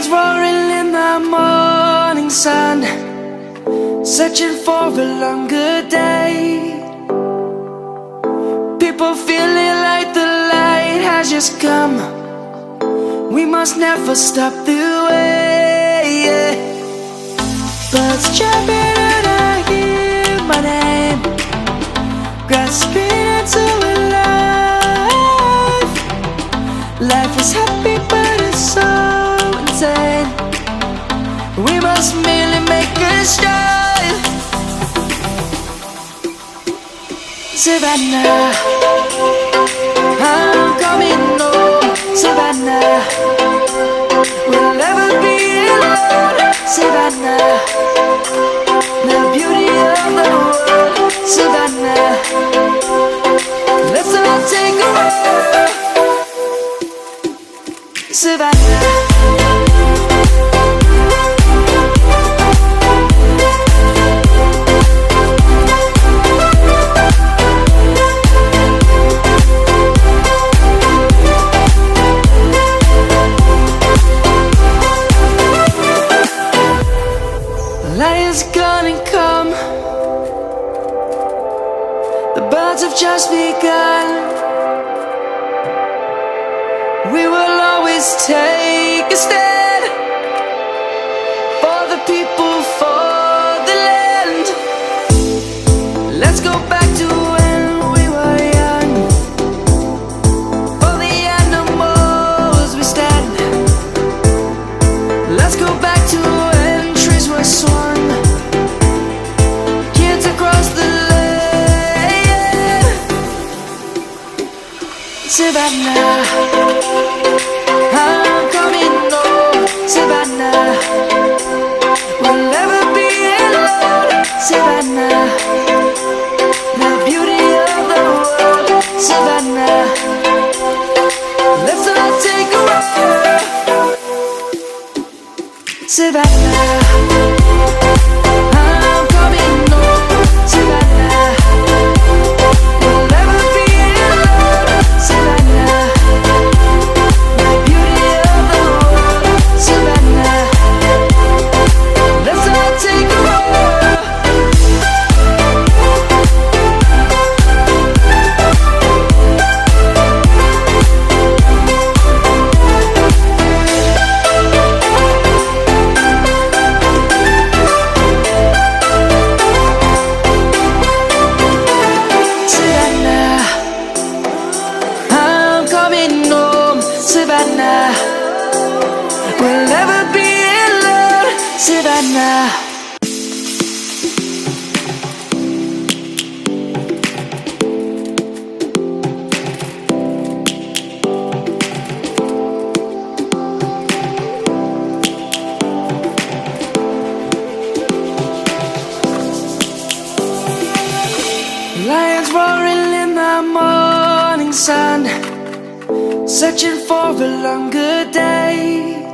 Lions roaring in the morning sun, searching for a longer day. People feeling like the light has just come. We must never stop the way. Birds chirping and I hear my name, grasping into a life. Life is happy but it's so insane. We must merely make a start. Savannah, I'm coming home. Savannah, we'll never be alone. Savannah, the beauty of the world. Savannah, let's all take a walk. Savannah. Lion's gonna come. The birds have just begun. We will always take a stand for the people, for the land. Let's go back to when we were young. For the animals we stand. Let's go back to when trees were swung. Kids across the land. Savannah, I'm coming home. Savannah, we'll never be alone. Savannah, the beauty of the world. Savannah, let's all take a walk. Savannah, I'm coming home. Savannah, we'll never be alone. Savannah, the beauty of the world. Savannah, let's all take a walk. Savannah, I'm coming home. Savannah, we'll never be alone. Savannah. Lions roaring in the morning sun, searching for a longer day.